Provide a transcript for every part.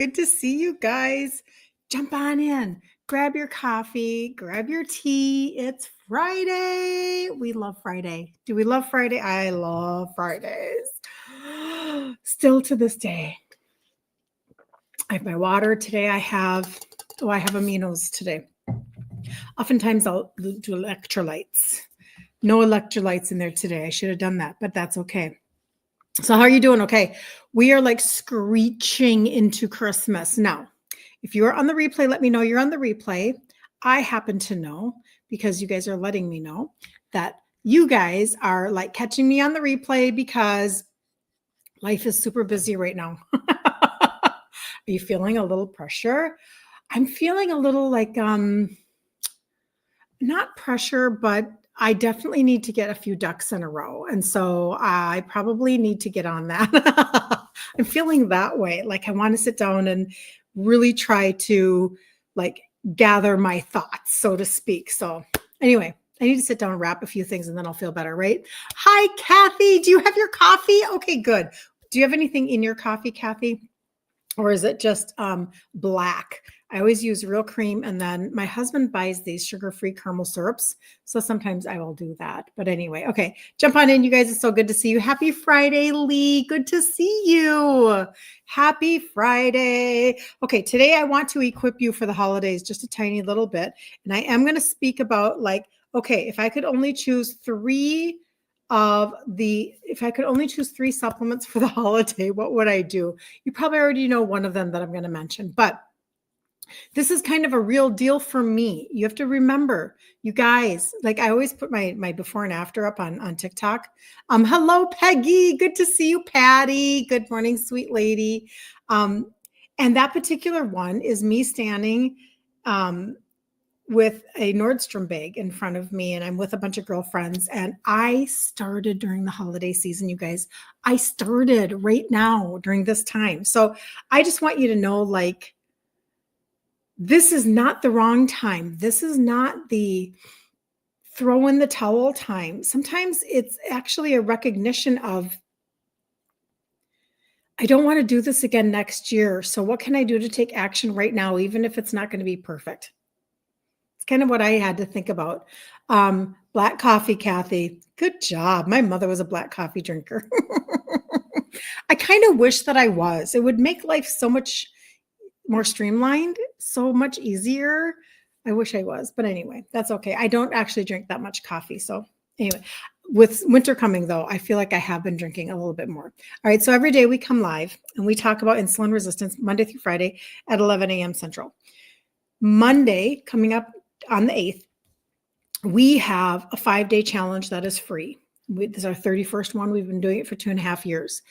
Good to see you guys. Jump on in. Grab your coffee, grab your tea. It's Friday. We love Friday. Do we love Friday? I love Fridays. Still to this day. I have my water today. I have aminos today. Oftentimes I'll do electrolytes. No electrolytes in there today. I should have done that, but that's okay. So how are you doing? Okay. We are like screeching into Christmas. Now, if you're on the replay, let me know you're on the replay. I happen to know, because you guys are letting me know, that you guys are like catching me on the replay because life is super busy right now. Are you feeling a little pressure? I'm feeling a little like, not pressure, but I definitely need to get a few ducks in a row. And so I probably need to get on that. I'm feeling that way. Like I want to sit down and really try to like gather my thoughts, so to speak. So anyway, I need to sit down and wrap a few things and then I'll feel better, right? Hi, Kathy. Do you have your coffee? Okay, good. Do you have anything in your coffee, Kathy? Or is it just black? I always use real cream, and then my husband buys these sugar-free caramel syrups, so sometimes I will do that. But anyway, okay, jump on in, you guys. It's so good to see you. Happy Friday, Lee. Good to see you. Happy Friday. Okay, today I want to equip you for the holidays just a tiny little bit, and I am going to speak about like, okay, if I could only choose three supplements for the holiday, what would I do? You probably already know one of them that I'm going to mention, but this is kind of a real deal for me. You have to remember, you guys, like I always put my before and after up on TikTok. Hello, Peggy. Good to see you, Patty. Good morning, sweet lady. And that particular one is me standing with a Nordstrom bag in front of me, and I'm with a bunch of girlfriends. And I started during the holiday season, you guys. I started right now during this time. So I just want you to know, like, this is not the wrong time. This is not the throw in the towel time. Sometimes it's actually a recognition of, I don't want to do this again next year. So what can I do to take action right now, even if it's not going to be perfect? It's kind of what I had to think about. Black coffee, Kathy. Good job. My mother was a black coffee drinker. I kind of wish that I was. It would make life so much more streamlined, so much easier. I wish I was, but anyway, that's okay. I don't actually drink that much coffee. So anyway, with winter coming though, I feel like I have been drinking a little bit more. All right. So every day we come live and we talk about insulin resistance Monday through Friday at 11 a.m. Central. Monday, coming up on the 8th, we have a 5-day challenge that is free. This is our 31st one. We've been doing it for 2.5 years.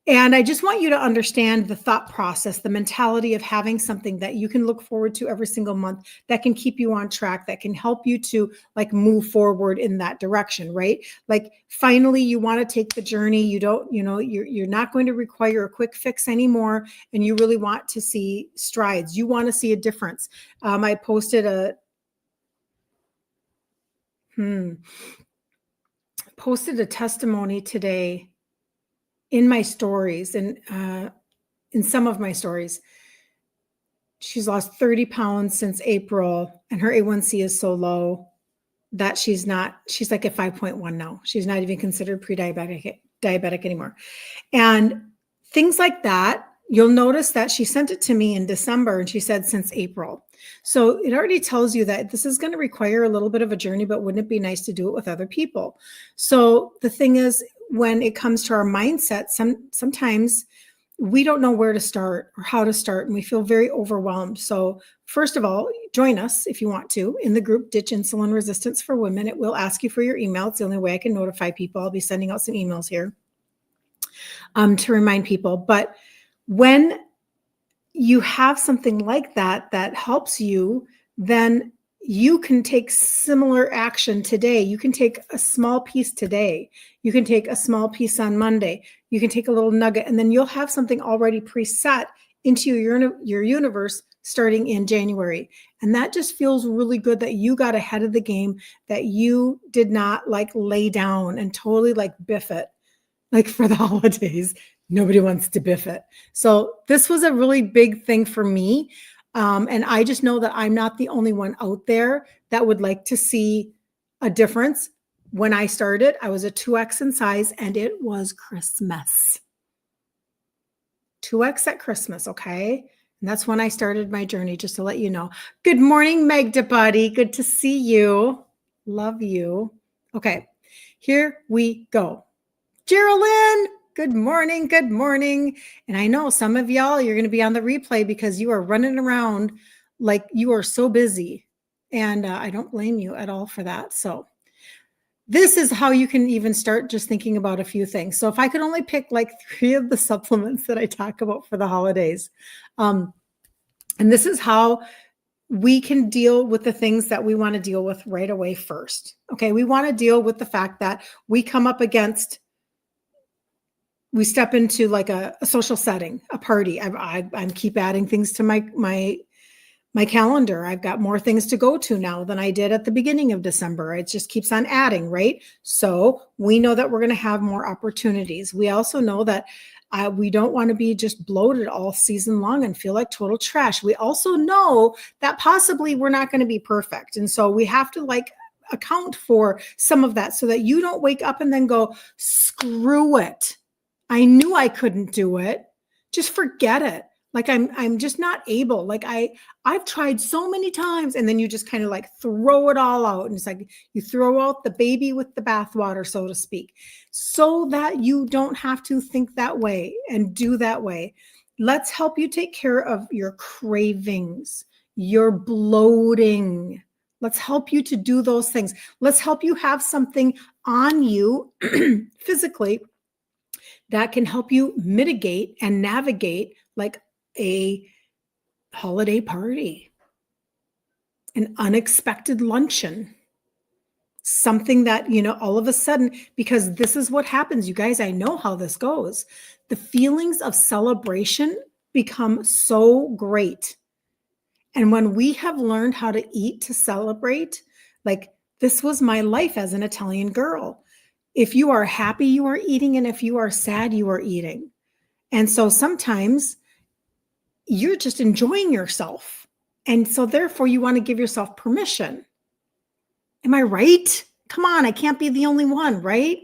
And I just want you to understand the thought process, the mentality of having something that you can look forward to every single month that can keep you on track, that can help you to like move forward in that direction, right? Like finally you want to take the journey. You don't, you're not going to require a quick fix anymore. And you really want to see strides. You want to see a difference. I posted a testimony today in my stories and in some of my stories. She's lost 30 pounds since April and her A1C is so low that she's like at 5.1 now. She's not even considered diabetic anymore. And things like that, you'll notice that she sent it to me in December and she said since April. So it already tells you that this is going to require a little bit of a journey, but wouldn't it be nice to do it with other people? So the thing is, when it comes to our mindset, sometimes we don't know where to start or how to start, and we feel very overwhelmed. So first of all, join us if you want to in the group Ditch Insulin Resistance for Women. It will ask you for your email. It's the only way I can notify people. I'll be sending out some emails here to remind people. But when you have something like that helps you, then you can take similar action today. You can take a small piece today. You can take a small piece on Monday. You can take a little nugget, and then you'll have something already preset into your universe starting in January. And that just feels really good that you got ahead of the game, that you did not like lay down and totally like biff it like for the holidays. Nobody wants to biff it. So this was a really big thing for me. And I just know that I'm not the only one out there that would like to see a difference. When I started, I was a 2X in size and it was Christmas. 2X at Christmas, okay? And that's when I started my journey, just to let you know. Good morning, Magda buddy. Good to see you. Love you. Okay, here we go. Geraldine, good morning. Good morning. And I know some of y'all, you're going to be on the replay because you are running around like you are so busy. And I don't blame you at all for that. So this is how you can even start just thinking about a few things. So if I could only pick like 3 of the supplements that I talk about for the holidays, and this is how we can deal with the things that we want to deal with right away first. Okay, we want to deal with the fact that we come up against, we step into like a social setting, a party. I keep adding things to my calendar. I've got more things to go to now than I did at the beginning of December. It just keeps on adding, right? So we know that we're going to have more opportunities. We also know that we don't want to be just bloated all season long and feel like total trash. We also know that possibly we're not going to be perfect. And so we have to like account for some of that so that you don't wake up and then go, screw it. I knew I couldn't do it. Just forget it. Like I'm just not able. Like I've tried so many times, and then you just kind of like throw it all out. And it's like you throw out the baby with the bathwater, so to speak, so that you don't have to think that way and do that way. Let's help you take care of your cravings, your bloating. Let's help you to do those things. Let's help you have something on you physically that can help you mitigate and navigate like a holiday party, an unexpected luncheon, something that, all of a sudden, because this is what happens, you guys, I know how this goes. The feelings of celebration become so great. And when we have learned how to eat to celebrate, like this was my life as an Italian girl. If you are happy, you are eating. And if you are sad, you are eating. And so sometimes you're just enjoying yourself. And so therefore you want to give yourself permission. Am I right? Come on, I can't be the only one, right?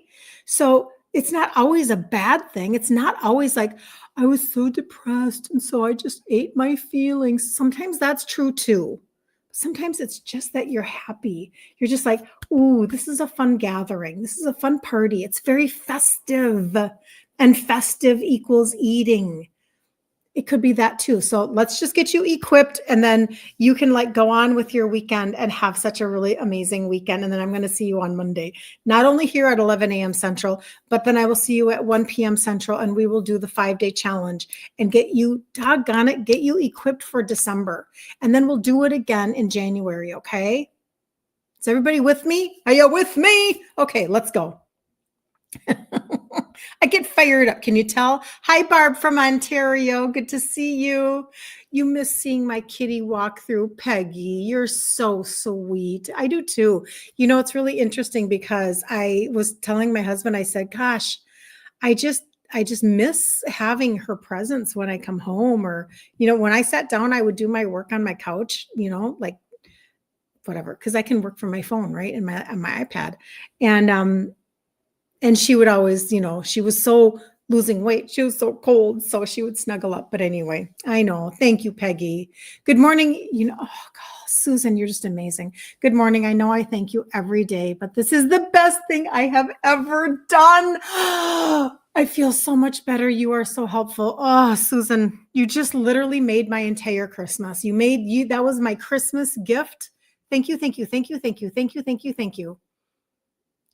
So it's not always a bad thing. It's not always like, I was so depressed and so I just ate my feelings. Sometimes that's true too. Sometimes it's just that you're happy. You're just like, ooh, this is a fun gathering. This is a fun party. It's very festive, and festive equals eating. It could be that too. So let's just get you equipped, and then you can like go on with your weekend and have such a really amazing weekend. And then I'm going to see you on Monday, not only here at 11 a.m. Central, but then I will see you at 1 p.m. Central, and we will do the 5-day challenge and get you, doggone it, get you equipped for December. And then we'll do it again in January. Okay. Is everybody with me? Are you with me? Okay, let's go. I get fired up. Can you tell? Hi, Barb from Ontario. Good to see you. You miss seeing my kitty walk through. Peggy, you're so sweet. I do too. It's really interesting because I was telling my husband, I said, gosh, I just miss having her presence when I come home, or, when I sat down, I would do my work on my couch, like whatever, because I can work from my phone, right? And on my iPad. And she would always, she was so losing weight. She was so cold. So she would snuggle up. But anyway, I know. Thank you, Peggy. Good morning. Oh, God, Susan, you're just amazing. Good morning. I know I thank you every day, but this is the best thing I have ever done. I feel so much better. You are so helpful. Oh, Susan, you just literally made my entire Christmas. That was my Christmas gift. Thank you. Thank you. Thank you. Thank you. Thank you. Thank you. Thank you.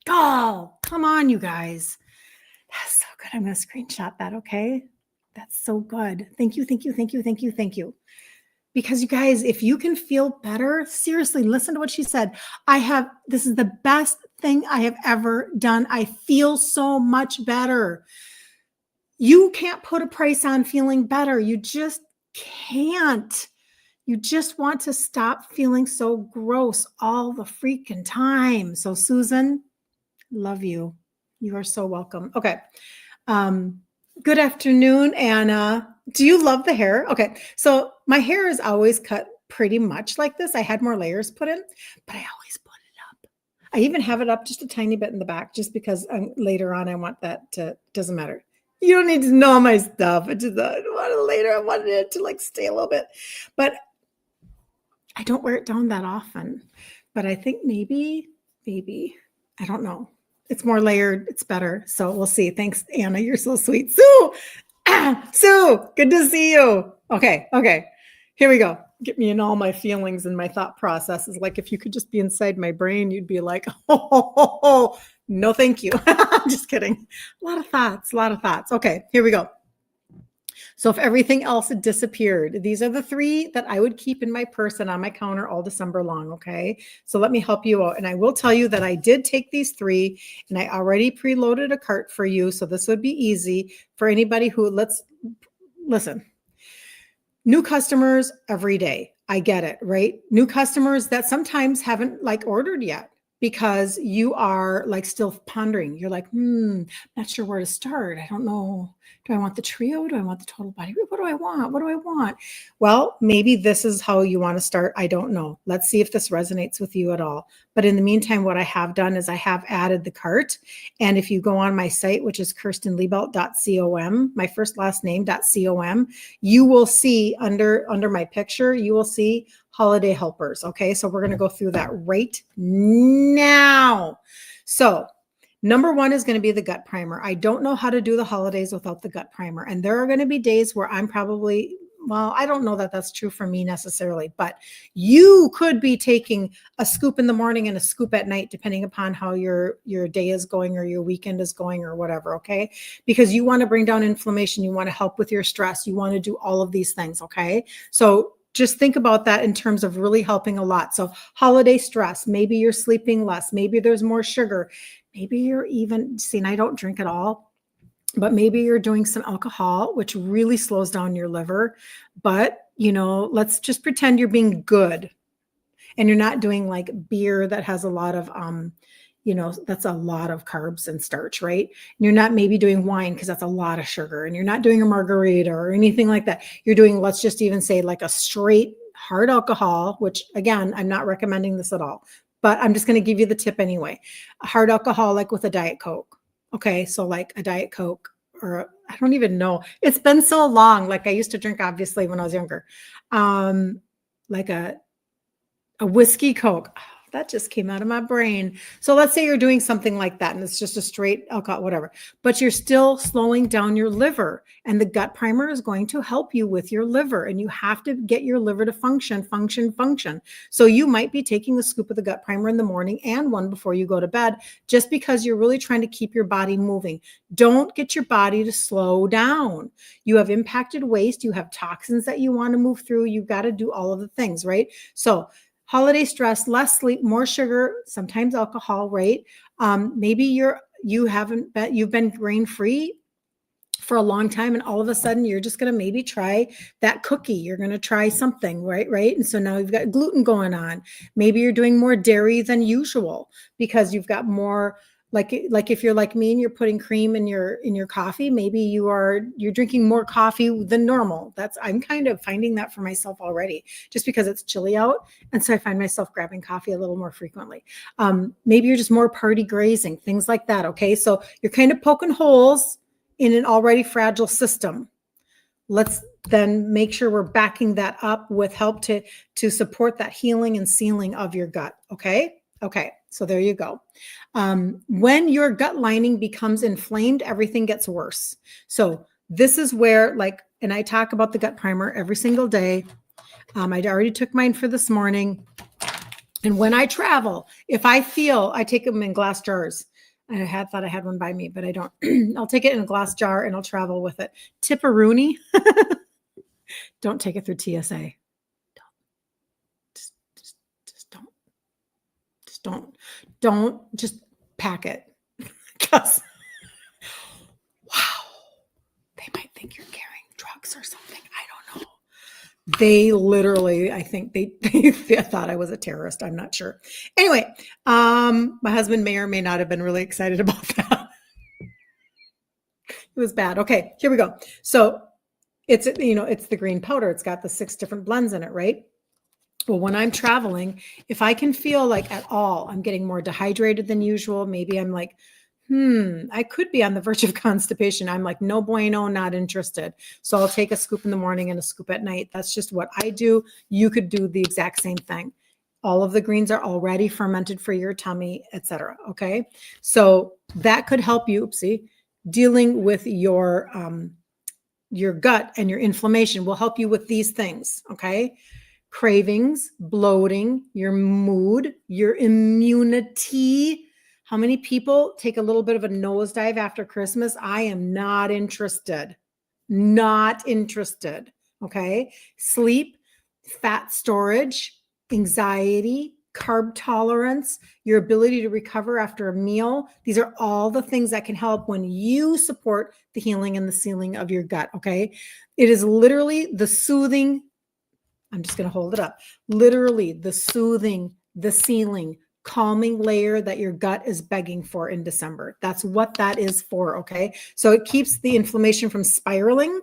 Oh, come on, you guys. That's so good. I'm going to screenshot that, okay? That's so good. Thank you, thank you, thank you, thank you, thank you. Because you guys, if you can feel better, seriously, listen to what she said. This is the best thing I have ever done. I feel so much better. You can't put a price on feeling better. You just can't. You just want to stop feeling so gross all the freaking time. So, Susan, love you. You are so welcome. Okay. Good afternoon, Anna. Do you love the hair? Okay, so my hair is always cut pretty much like this. I had more layers put in, but I always put it up. I even have it up just a tiny bit in the back just because later on I want that to, doesn't matter. You don't need to know my stuff. It just, later I wanted it to like stay a little bit, but I don't wear it down that often. But I think maybe, I don't know. It's more layered. It's better. So we'll see. Thanks, Anna. You're so sweet. Sue, Sue, good to see you. Okay. Here we go. Get me in all my feelings and my thought processes. Like if you could just be inside my brain, you'd be like, oh, no, thank you. Just kidding. A lot of thoughts. Okay, here we go. So if everything else had disappeared, these are the 3 that I would keep in my purse and on my counter all December long. Okay. So let me help you out. And I will tell you that I did take these 3 and I already preloaded a cart for you. So this would be easy for anybody who listen, new customers every day. I get it, right? New customers that sometimes haven't like ordered yet because you are like still pondering. You're like, not sure where to start. I don't know. Do I want the trio? Do I want the total body? What do I want? Well, maybe this is how you want to start. I don't know. Let's see if this resonates with you at all. But in the meantime, what I have done is I have added the cart. And if you go on my site, which is kirstenliebelt.com, my first last name.com, you will see under my picture, you will see holiday helpers. Okay. So we're going to go through that right now. So number 1 is going to be the gut primer. I don't know how to do the holidays without the gut primer. And there are going to be days where I'm probably, well, I don't know that that's true for me necessarily, but you could be taking a scoop in the morning and a scoop at night, depending upon how your day is going or your weekend is going or whatever. Okay. Because you want to bring down inflammation. You want to help with your stress. You want to do all of these things. Okay. So just think about that in terms of really helping a lot. So holiday stress, maybe you're sleeping less. Maybe there's more sugar. Maybe you're even, see, and I don't drink at all, but maybe you're doing some alcohol, which really slows down your liver. But, let's just pretend you're being good and you're not doing like beer that has a lot of, that's a lot of carbs and starch, right? And you're not maybe doing wine because that's a lot of sugar, and you're not doing a margarita or anything like that. You're doing, let's just even say like a straight hard alcohol, which again, I'm not recommending this at all, but I'm just going to give you the tip anyway. A hard alcohol, like with a Diet Coke. Okay. So like a Diet Coke, or I don't even know. It's been so long. Like I used to drink, obviously, when I was younger, like a whiskey Coke. Oh, that just came out of my brain. So let's say you're doing something like that and it's just a straight alcohol, whatever, but you're still slowing down your liver, and the gut primer is going to help you with your liver, and you have to get your liver to function. So you might be taking a scoop of the gut primer in the morning and one before you go to bed, just because you're really trying to keep your body moving. Don't get your body to slow down. You have impacted waste. You have toxins that you want to move through. You've got to do all of the things, right? So holiday stress, less sleep, more sugar, sometimes alcohol, right? Maybe you've been grain free for a long time, and all of a sudden you're just going to maybe try that cookie. You're going to try something, right? And so now you've got gluten going on. Maybe you're doing more dairy than usual because you've got more, like if you're like me and you're putting cream in your coffee, maybe you're drinking more coffee than normal. I'm kind of finding that for myself already, just because it's chilly out, and so I find myself grabbing coffee a little more frequently. Maybe you're just more party grazing, things like that. Okay, so you're kind of poking holes in an already fragile system. Let's then make sure we're backing that up with help to support that healing and sealing of your gut. Okay. So there you go. When your gut lining becomes inflamed, everything gets worse. So this is where, and I talk about the gut primer every single day. I already took mine for this morning. And when I travel, if I take them in glass jars. I thought I had one by me, but I don't. I'll take it in a glass jar and I'll travel with it. Tipperoonie. Don't take it through TSA. Just pack it. Because, wow, they might think you're carrying drugs or something. I don't know. They literally, I think they thought I was a terrorist. I'm not sure. Anyway, my husband may or may not have been really excited about that. It was bad. Okay, here we go. So it's, it's the green powder. It's got the 6 different blends in it, right? Well, when I'm traveling, if I can feel like at all I'm getting more dehydrated than usual, maybe I'm like, I could be on the verge of constipation. I'm like, no bueno, not interested. So I'll take a scoop in the morning and a scoop at night. That's just what I do. You could do the exact same thing. All of the greens are already fermented for your tummy, etc. Okay. So that could help you, dealing with your gut and your inflammation will help you with these things. Okay. Cravings, bloating, your mood, your immunity. How many people take a little bit of a nosedive after Christmas? I am not interested. Not interested. Okay. Sleep, fat storage, anxiety, carb tolerance, your ability to recover after a meal. These are all the things that can help when you support the healing and the sealing of your gut. Okay. It is literally the soothing. I'm just going to hold it up. Literally the soothing, the sealing, calming layer that your gut is begging for in December. That's what that is for. Okay. So it keeps the inflammation from spiraling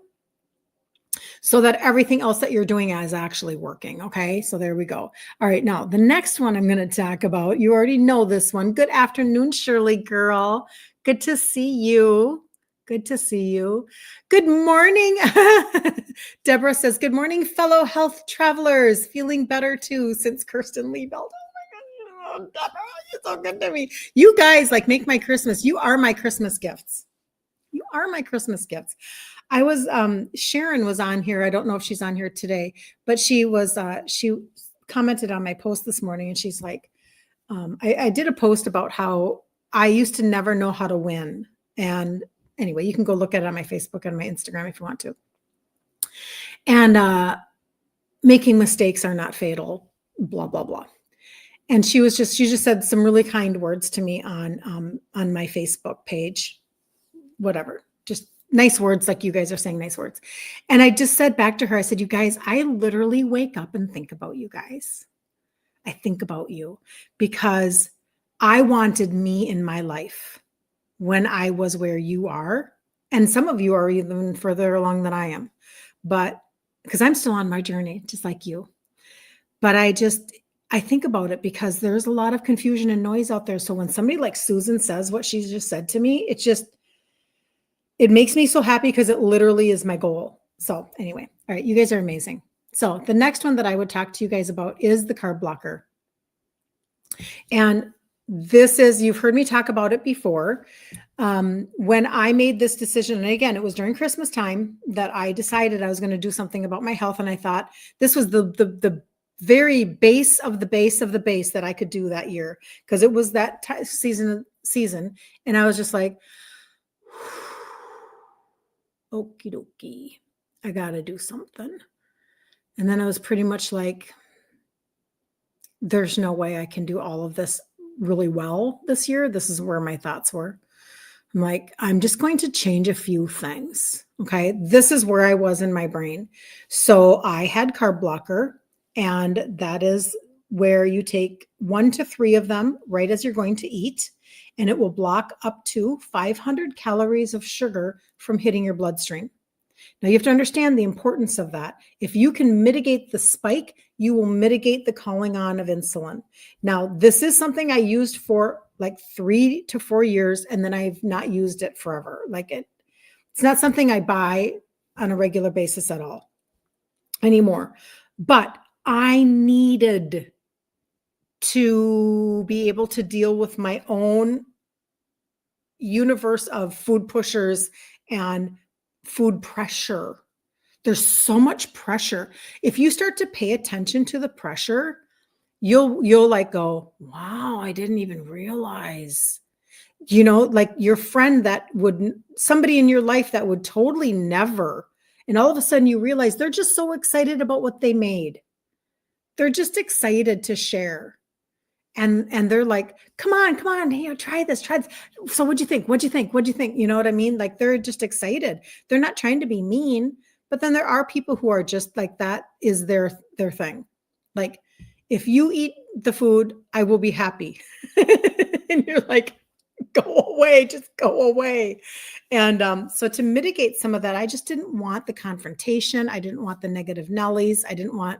so that everything else that you're doing is actually working. Okay. So there we go. All right. Now, the next one I'm going to talk about, you already know this one. Good afternoon, Shirley girl. Good to see you. Good to see you. Good morning. Deborah says, good morning, fellow health travelers. Feeling better too since Kirsten Liebelt. Oh my God. Deborah, you're so good to me. You guys like make my Christmas. You are my Christmas gifts. You are my Christmas gifts. I was, Sharon was on here. I don't know if she's on here today, but she commented on my post this morning and she's like, I did a post about how I used to never know how to win. And anyway, you can go look at it on my Facebook and my Instagram if you want to. And making mistakes are not fatal, blah, blah, blah. And she just said some really kind words to me on my Facebook page, whatever, just nice words, like you guys are saying nice words. And I just said back to her, I said, you guys, I literally wake up and think about you guys. I think about you because I wanted me in my life when I was where you are. And some of you are even further along than I am, but because I'm still on my journey, just like you. But I think about it because there's a lot of confusion and noise out there. So when somebody like Susan says what she just said to me, it makes me so happy because it literally is my goal. So anyway, all right, you guys are amazing. So the next one that I would talk to you guys about is the carb blocker. And you've heard me talk about it before. When I made this decision, and again, it was during Christmas time that I decided I was going to do something about my health. And I thought this was the very base of the base of the base that I could do that year because it was that season. And I was just like, okie dokie, I got to do something. And then I was pretty much like, there's no way I can do all of this really well this year. This is where my thoughts were. I'm like, I'm just going to change a few things. Okay. This is where I was in my brain. So I had carb blocker, and that is where you take 1 to 3 of them right as you're going to eat, and it will block up to 500 calories of sugar from hitting your bloodstream. Now you have to understand the importance of that. If you can mitigate the spike, you will mitigate the calling on of insulin. Now, this is something I used for like 3 to 4 years, and then I've not used it forever. It's not something I buy on a regular basis at all anymore. But I needed to be able to deal with my own universe of food pushers and food pressure. There's so much pressure. If you start to pay attention to the pressure, you'll like go, wow, I didn't even realize, like your friend somebody in your life that would totally never, and all of a sudden you realize they're just so excited about what they made. They're just excited to share. And they're like, come on, hey, try this. So what'd you think? You know what I mean? Like, they're just excited. They're not trying to be mean, but then there are people who are just like, that is their thing. Like, if you eat the food, I will be happy. And you're like, Go away, just go away. And so to mitigate some of that, I just didn't want the confrontation. I didn't want the negative Nellies. I didn't want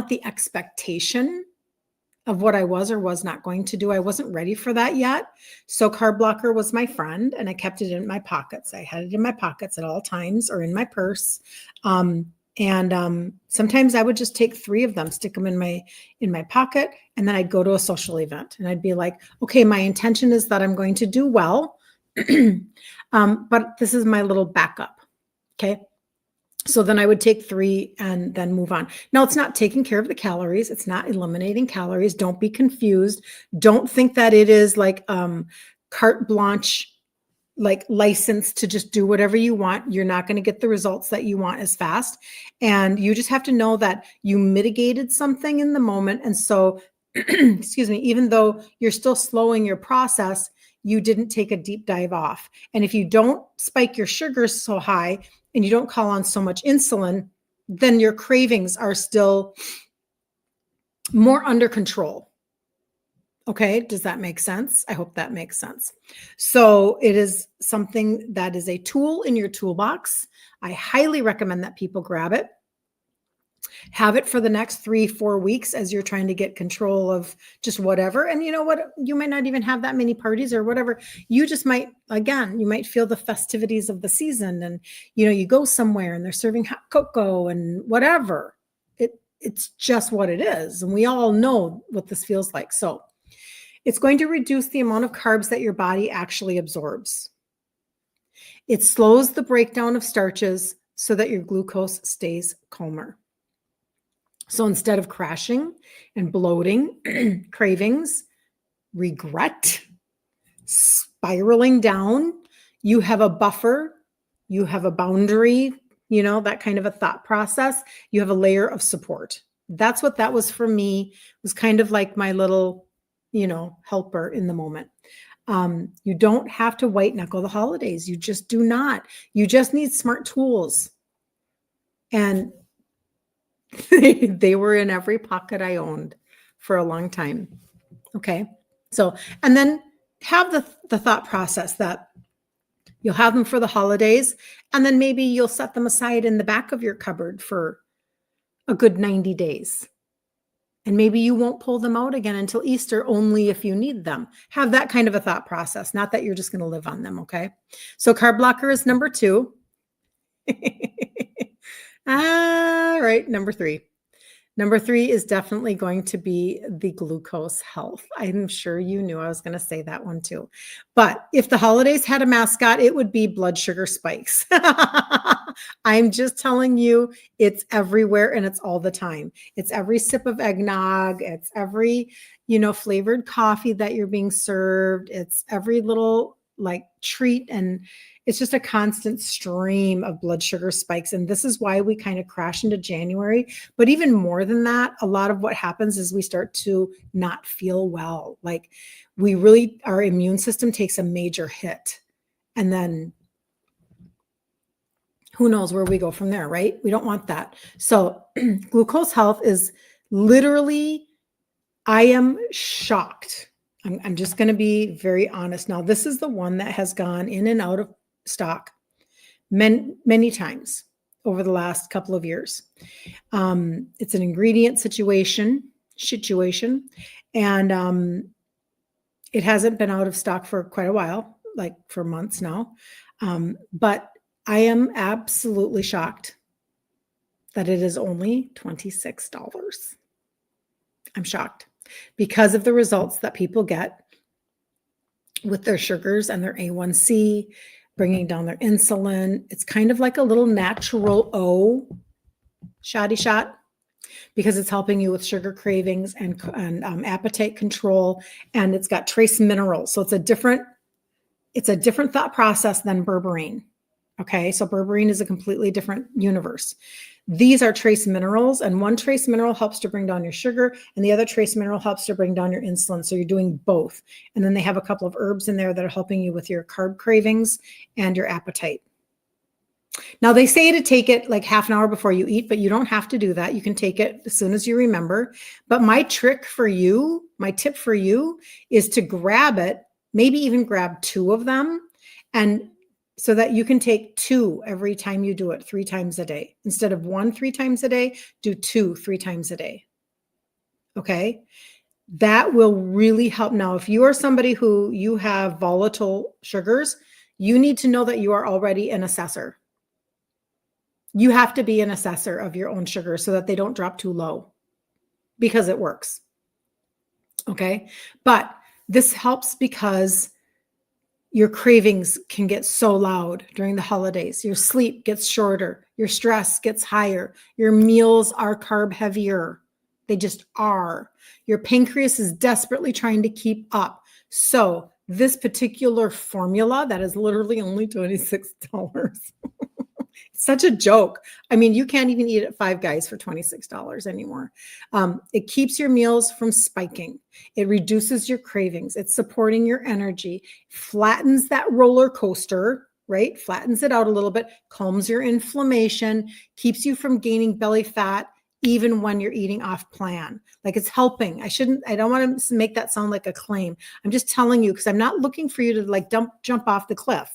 the expectation of what I was or was not going to do. I wasn't ready for that yet. So carb blocker was my friend, and I kept it in my pockets. I had it in my pockets at all times or in my purse. Sometimes I would just take 3 of them, stick them in my pocket, and then I'd go to a social event and I'd be like, okay, my intention is that I'm going to do well. But this is my little backup. Okay. So then I would take 3 and then move on. Now, it's not taking care of the calories. It's not eliminating calories. Don't be confused. Don't think that it is like carte blanche, like license to just do whatever you want. You're not going to get the results that you want as fast. And you just have to know that you mitigated something in the moment. And so, excuse me, even though you're still slowing your process, you didn't take a deep dive off. And if you don't spike your sugars so high, and you don't call on so much insulin, then your cravings are still more under control. Okay, does that make sense? I hope that makes sense. So it is something that is a tool in your toolbox. I highly recommend that people grab it. Have it for the next 3-4 weeks as you're trying to get control of just whatever. And you know what? You might not even have that many parties or whatever. You just might, again, you might feel the festivities of the season, and you go somewhere and they're serving hot cocoa and whatever. It's just what it is. And we all know what this feels like. So it's going to reduce the amount of carbs that your body actually absorbs. It slows the breakdown of starches so that your glucose stays calmer. So instead of crashing and bloating, cravings, regret, spiraling down, you have a buffer, you have a boundary, that kind of a thought process. You have a layer of support. That's what that was for me. It was kind of like my little, helper in the moment. You don't have to white knuckle the holidays. You just do not. You just need smart tools. And they were in every pocket I owned for a long time. Okay. So, and then have the thought process that you'll have them for the holidays, and then maybe you'll set them aside in the back of your cupboard for a good 90 days. And maybe you won't pull them out again until Easter, only if you need them. Have that kind of a thought process, not that you're just going to live on them. Okay. So carb blocker is number 2. All right, number 3. Number 3 is definitely going to be the glucose health. I'm sure you knew I was going to say that one too. But if the holidays had a mascot, it would be blood sugar spikes. I'm just telling you, it's everywhere and it's all the time. It's every sip of eggnog. It's every, flavored coffee that you're being served. It's every little treat, and it's just a constant stream of blood sugar spikes. And this is why we kind of crash into January. But even more than that, a lot of what happens is we start to not feel well. Our immune system takes a major hit. And then who knows where we go from there, right? We don't want that. So glucose health is literally, I am shocked. I'm just going to be very honest. Now, this is the one that has gone in and out of stock many times over the last couple of years. It's an ingredient situation, and it hasn't been out of stock for quite a while, like for months now. But I am absolutely shocked that it is only $26. I'm shocked because of the results that people get with their sugars and their A1C, bringing down their insulin. It's kind of like a little natural shot because it's helping you with sugar cravings and appetite control, and it's got trace minerals. So it's a different thought process than berberine. Okay, so berberine is a completely different universe. These are trace minerals, and one trace mineral helps to bring down your sugar, and the other trace mineral helps to bring down your insulin. So you're doing both. And then they have a couple of herbs in there that are helping you with your carb cravings and your appetite. Now they say to take it like half an hour before you eat, but you don't have to do that. You can take it as soon as you remember. But my tip for you is to grab it, maybe even grab 2 of them, and so that you can take 2 every time you do it 3 times a day. Instead of 1 3 times a day, do 2 3 times a day. Okay? That will really help. Now, if you are somebody who you have volatile sugars, you need to know that you are already an assessor. You have to be an assessor of your own sugar so that they don't drop too low, because it works. Okay. But this helps because your cravings can get so loud during the holidays. Your sleep gets shorter. Your stress gets higher. Your meals are carb heavier. They just are. Your pancreas is desperately trying to keep up. So this particular formula that is literally only $26. Such a joke. I mean, you can't even eat at Five Guys for $26 anymore. It keeps your meals from spiking. It reduces your cravings. It's supporting your energy, flattens that roller coaster, right? Flattens it out a little bit, calms your inflammation, keeps you from gaining belly fat, even when you're eating off plan. Like, it's helping. I don't want to make that sound like a claim. I'm just telling you, because I'm not looking for you to like jump off the cliff,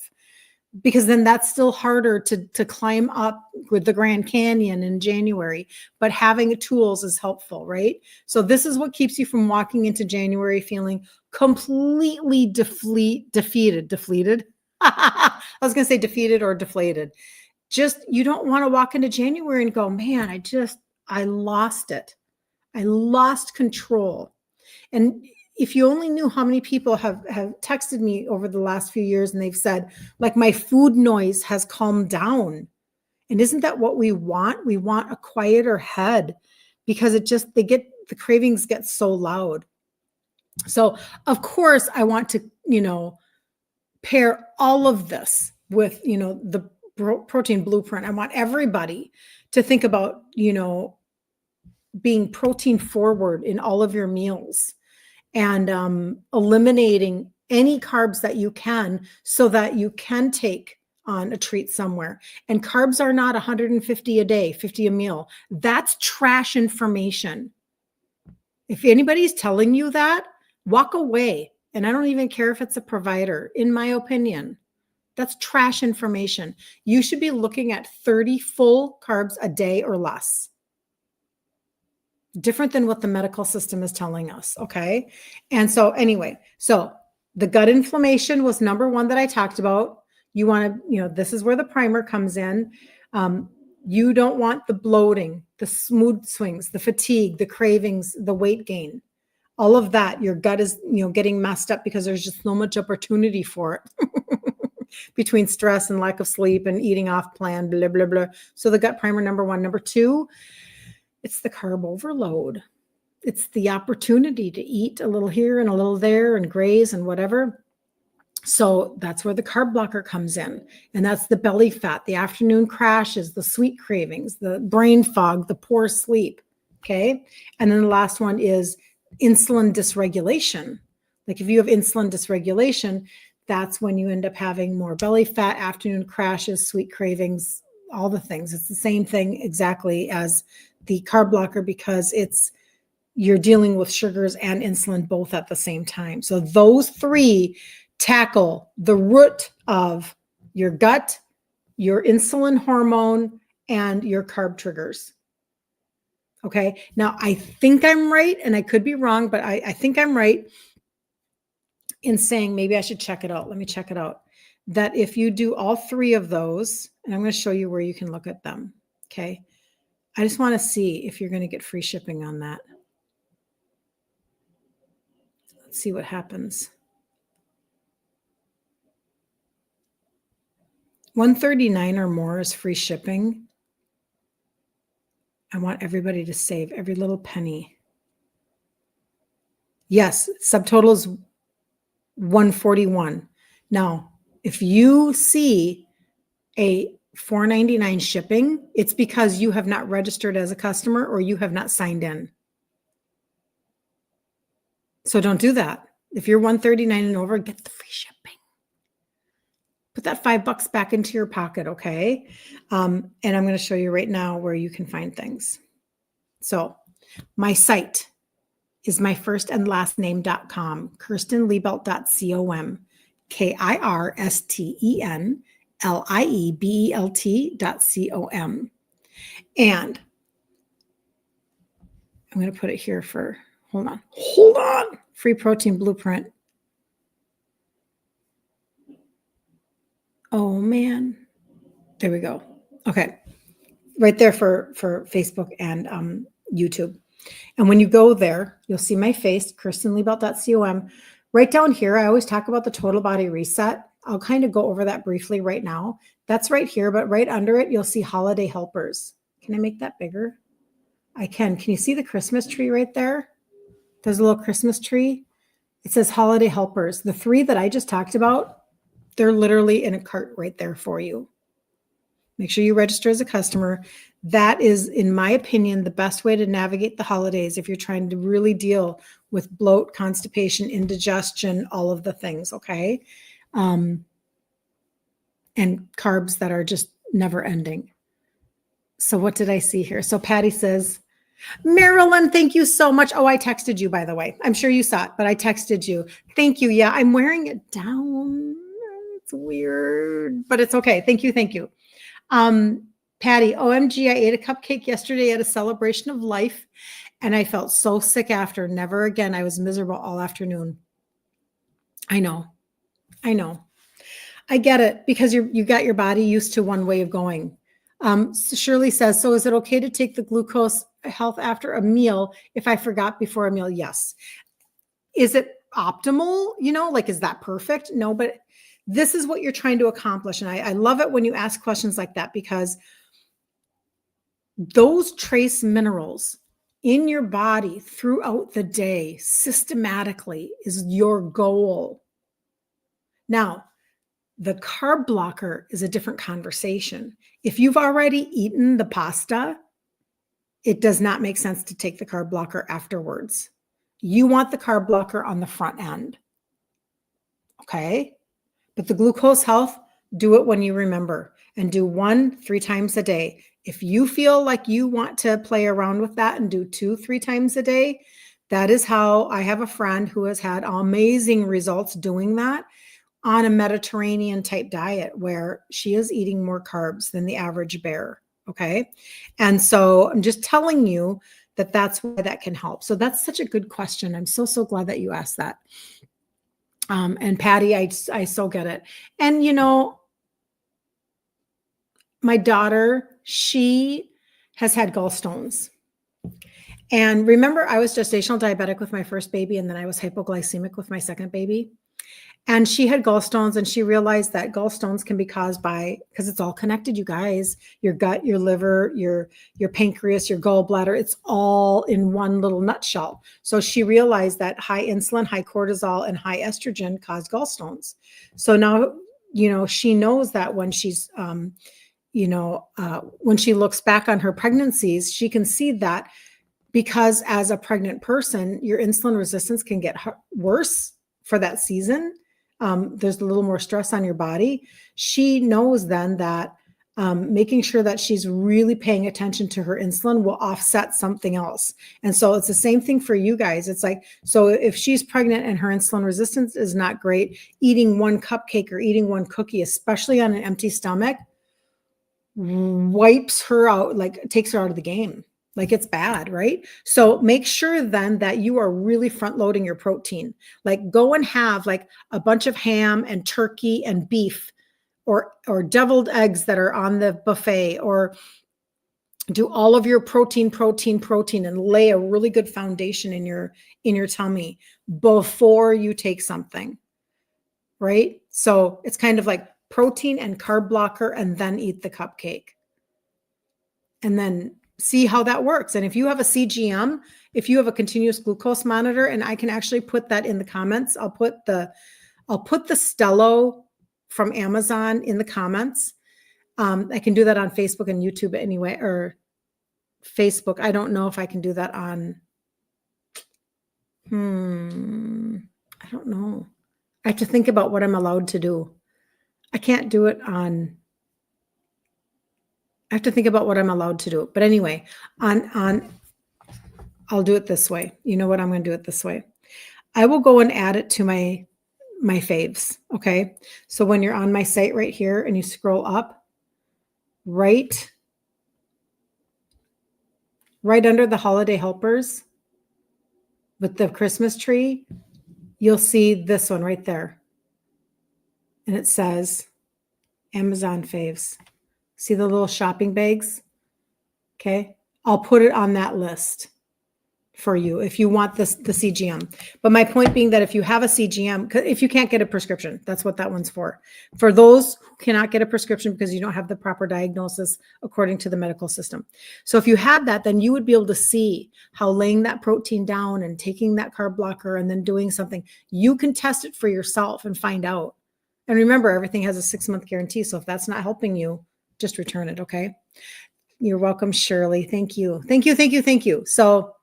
because then that's still harder to climb up with the Grand Canyon in January. But having tools is helpful, right? So this is what keeps you from walking into January feeling completely defeated. I was going to say defeated or deflated. Just, you don't want to walk into January and go, man, I lost it. I lost control. And if you only knew how many people have texted me over the last few years and they've said, like, my food noise has calmed down. And isn't that what we want? We want a quieter head, because the cravings get so loud. So of course I want to, pair all of this with, the protein blueprint. I want everybody to think about, being protein forward in all of your meals, and eliminating any carbs that you can, so that you can take on a treat somewhere. And carbs are not 150 a day, 50 a meal. That's trash information. If anybody's telling you that, walk away. And I don't even care if it's a provider, in my opinion. That's trash information. You should be looking at 30 full carbs a day or less. Different than what the medical system is telling us. Okay. And so anyway, so the gut inflammation was number 1 that I talked about. You want to, this is where the primer comes in. You don't want the bloating, the mood swings, the fatigue, the cravings, the weight gain, all of that. Your gut is, getting messed up because there's just so much opportunity for it between stress and lack of sleep and eating off plan, blah, blah, blah. So the gut primer, number 1. Number 2, it's the carb overload. It's the opportunity to eat a little here and a little there and graze and whatever. So that's where the carb blocker comes in. And that's the belly fat, the afternoon crashes, the sweet cravings, the brain fog, the poor sleep. Okay. And then the last one is insulin dysregulation. Like, if you have insulin dysregulation, that's when you end up having more belly fat, afternoon crashes, sweet cravings, all the things. It's the same thing exactly as the carb blocker, because you're dealing with sugars and insulin both at the same time. So those 3 tackle the root of your gut, your insulin hormone, and your carb triggers. Okay. Now, I think I'm right, and I could be wrong, but I think I'm right in saying, maybe I should check it out. Let me check it out. That if you do all 3 of those, and I'm going to show you where you can look at them. Okay. I just want to see if you're going to get free shipping on that. Let's see what happens. $139 or more is free shipping. I want everybody to save every little penny. Yes, subtotal is $141. Now, if you see a $4.99 shipping, it's because you have not registered as a customer or you have not signed in. So don't do that. If you're $139 and over, get the free shipping. Put that $5 back into your pocket, okay? And I'm going to show you right now where you can find things. So my site is my first and last name.com, kirstenliebelt.com, KirstenLiebelt.com. And I'm going to put it here for, hold on, free protein blueprint. Oh man, there we go. Okay, right there for Facebook and YouTube. And when you go there, you'll see my face, KirstenLiebelt.com. Right down here, I always talk about the total body reset. I'll kind of go over that briefly right now. That's right here, but right under it, you'll see holiday helpers. Can I make that bigger? I can. Can you see the Christmas tree right there? There's a little Christmas tree. It says holiday helpers. The 3 that I just talked about, they're literally in a cart right there for you. Make sure you register as a customer. That is, in my opinion, the best way to navigate the holidays if you're trying to really deal with bloat, constipation, indigestion, all of the things, okay? And carbs that are just never ending. So what did I see here? So Patty says, Marilyn, thank you so much. Oh, I texted you, by the way. I'm sure you saw it, but I texted you. Thank you. Yeah, I'm wearing it down. It's weird, but it's okay. Thank you. Thank you. Patty, OMG, I ate a cupcake yesterday at a celebration of life and I felt so sick after. Never again. I was miserable all afternoon. I know. I get it because you got your body used to one way of going. Shirley says, so is it okay to take the glucose health after a meal if I forgot before a meal? Yes. Is it optimal? Like, is that perfect? No, but this is what you're trying to accomplish. And I love it when you ask questions like that because those trace minerals in your body throughout the day systematically is your goal. Now, the carb blocker is a different conversation. If you've already eaten the pasta, it does not make sense to take the carb blocker afterwards. You want the carb blocker on the front end. Okay? But the glucose health, do it when you remember and do 1 3 times a day. If you feel like you want to play around with that and do 2 3 times a day, that is how I have a friend who has had amazing results doing that on a Mediterranean type diet where she is eating more carbs than the average bear. Okay. And so I'm just telling you that that's why that can help. So that's such a good question. I'm so glad that you asked that. And Patty, I so get it. And, my daughter, she has had gallstones. And remember, I was gestational diabetic with my first baby, and then I was hypoglycemic with my second baby. And she had gallstones, and she realized that gallstones can be caused by, because it's all connected, you guys, your gut, your liver, your pancreas, your gallbladder, it's all in one little nutshell. So she realized that high insulin, high cortisol, and high estrogen cause gallstones. So now, she knows that when she's, when she looks back on her pregnancies, she can see that because as a pregnant person, your insulin resistance can get worse for that season. There's a little more stress on your body. She knows then that making sure that she's really paying attention to her insulin will offset something else. And so it's the same thing for you guys. It's like, so if she's pregnant and her insulin resistance is not great, eating 1 cupcake or eating 1 cookie, especially on an empty stomach, wipes her out, like takes her out of the game. Like it's bad, right? So make sure then that you are really front loading your protein. Like go and have like a bunch of ham and turkey and beef or deviled eggs that are on the buffet, or do all of your protein and lay a really good foundation in your tummy before you take something, right? So it's kind of like protein and carb blocker and then eat the cupcake. And then see how that works. And if you have a CGM, if you have a continuous glucose monitor, and I can actually put that in the comments, I'll put the Stello from Amazon in the comments. I can do that on Facebook and YouTube anyway, or Facebook. I don't know if I can do that on, I don't know. I have to think about what I'm allowed to do. I can't do it on, I have to think about what I'm allowed to do. But anyway, I'll do it this way. You know what? I'm going to do it this way. I will go and add it to my faves. Okay. So when you're on my site right here and you scroll up, right under the holiday helpers with the Christmas tree, you'll see this one right there. And it says Amazon faves. See the little shopping bags? Okay. I'll put it on that list for you if you want this, the CGM. But my point being that if you have a CGM, if you can't get a prescription, that's what that one's for. For those who cannot get a prescription because you don't have the proper diagnosis according to the medical system. So if you had that, then you would be able to see how laying that protein down and taking that carb blocker and then doing something, you can test it for yourself and find out. And remember, everything has a 6-month guarantee. So if that's not helping you, just return it. Okay. You're welcome, Shirley. Thank you. Thank you. Thank you. Thank you. So,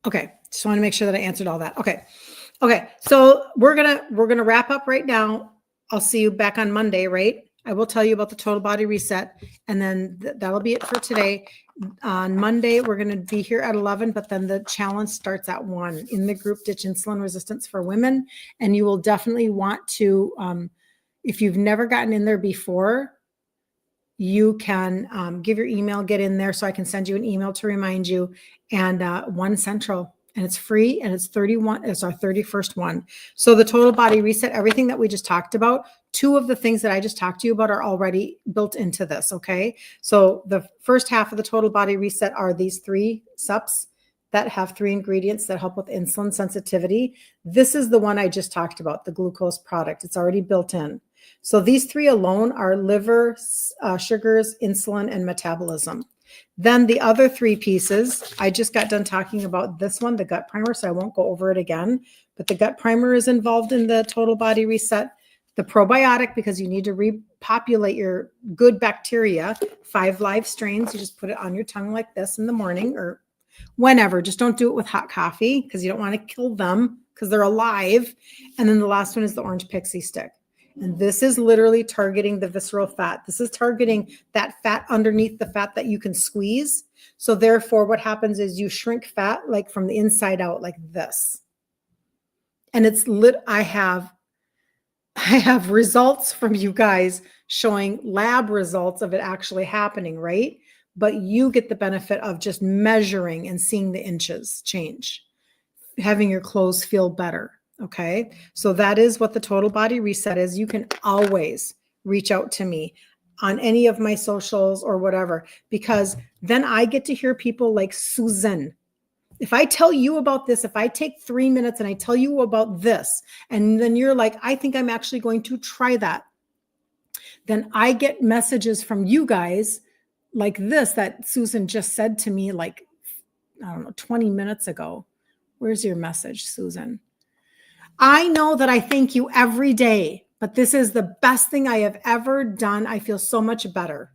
okay. Just want to make sure that I answered all that. Okay. Okay. So we're going to wrap up right now. I'll see you back on Monday, right? I will tell you about the total body reset, and then that'll be it for today. On Monday, we're going to be here at 11, but then the challenge starts at 1 in the group Ditch Insulin Resistance for Women. And you will definitely want to, if you've never gotten in there before, you can give your email, get in there so I can send you an email to remind you. And 1 Central, and it's free, and it's 31. It's our 31st one. So the total body reset, everything that we just talked about, 2 of the things that I just talked to you about are already built into this. Okay. So the first half of the total body reset are these 3 SUPs that have 3 ingredients that help with insulin sensitivity. This is the one I just talked about, the glucose product. It's already built in. So these 3 alone are liver, sugars, insulin, and metabolism. Then the other 3 pieces, I just got done talking about this one, the gut primer, so I won't go over it again. But the gut primer is involved in the total body reset. The probiotic, because you need to repopulate your good bacteria, 5 live strains. You just put it on your tongue like this in the morning or whenever. Just don't do it with hot coffee because you don't want to kill them because they're alive. And then the last one is the orange pixie stick. And this is literally targeting the visceral fat. This is targeting that fat underneath the fat that you can squeeze. So therefore, what happens is you shrink fat like from the inside out like this. And it's I have results from you guys showing lab results of it actually happening, right? But you get the benefit of just measuring and seeing the inches change, having your clothes feel better. Okay. So that is what the total body reset is. You can always reach out to me on any of my socials or whatever, because then I get to hear people like Susan. If I tell you about this, if I take 3 minutes and I tell you about this, and then you're like, I think I'm actually going to try that, then I get messages from you guys like this that Susan just said to me, like, I don't know, 20 minutes ago. Where's your message, Susan? I know that I thank you every day, but this is the best thing I have ever done. I feel so much better.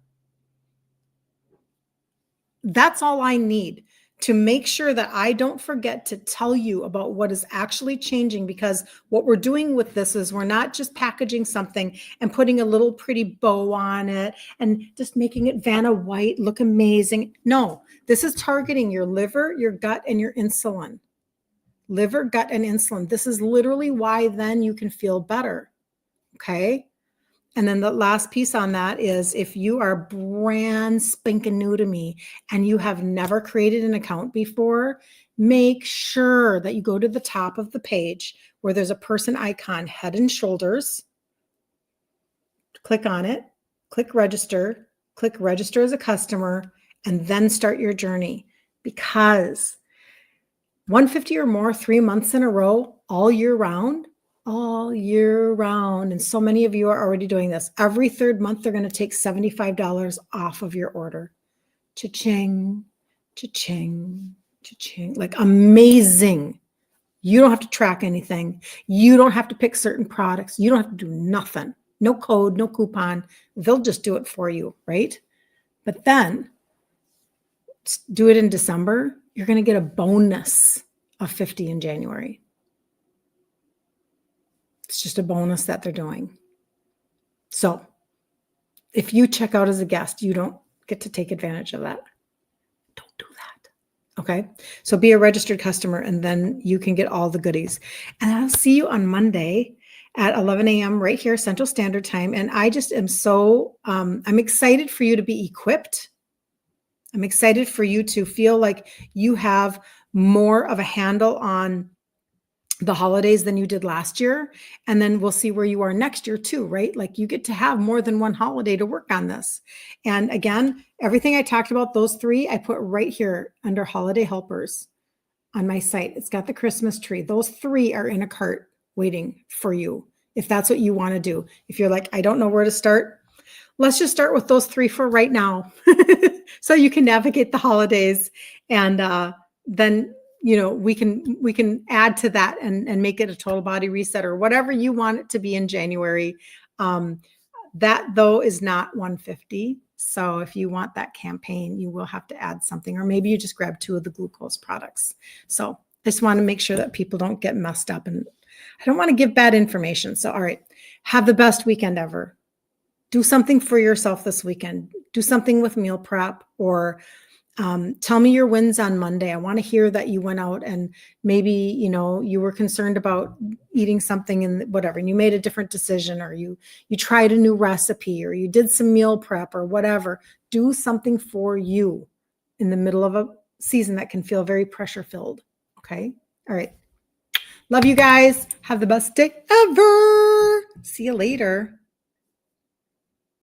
That's all I need to make sure that I don't forget to tell you about what is actually changing, because what we're doing with this is we're not just packaging something and putting a little pretty bow on it and just making it Vanna White look amazing. No, this is targeting your liver, your gut, and your insulin. Liver, gut, and insulin. This is literally why then you can feel better. Okay. And then the last piece on that is if you are brand spanking new to me and you have never created an account before, make sure that you go to the top of the page where there's a person icon, Head and Shoulders. Click on it, click register as a customer, and then start your journey. Because 150 or more, 3 months in a row, all year round. And so many of you are already doing this. Every 3rd month, they're going to take $75 off of your order. Cha-ching, cha-ching, cha-ching. Like amazing. You don't have to track anything. You don't have to pick certain products. You don't have to do nothing. No code, no coupon. They'll just do it for you, right? But then do it in December. You're going to get a bonus of 50 in January. It's just a bonus that they're doing. So if you check out as a guest, you don't get to take advantage of that. Don't do that. Okay. So be a registered customer and then you can get all the goodies. And I'll see you on Monday at 11 a.m. right here, Central Standard Time. And I just am so, I'm excited for you to be equipped. I'm excited for you to feel like you have more of a handle on the holidays than you did last year. And then we'll see where you are next year too, right? Like you get to have more than one holiday to work on this. And again, everything I talked about, those three, I put right here under holiday helpers on my site. It's got the Christmas tree. Those three are in a cart waiting for you. If that's what you want to do. If you're like, I don't know where to start, let's just start with those three for right now. So you can navigate the holidays and then we can add to that and make it a total body reset or whatever you want it to be in January. That though is not $150. So if you want that campaign, you will have to add something, or maybe you just grab 2 of the glucose products. So I just want to make sure that people don't get messed up, and I don't want to give bad information. So, all right, have the best weekend ever. Do something for yourself this weekend. Do something with meal prep, or tell me your wins on Monday. I want to hear that you went out and maybe, you were concerned about eating something and whatever, and you made a different decision, or you tried a new recipe, or you did some meal prep or whatever. Do something for you in the middle of a season that can feel very pressure filled. Okay. All right. Love you guys. Have the best day ever. See you later.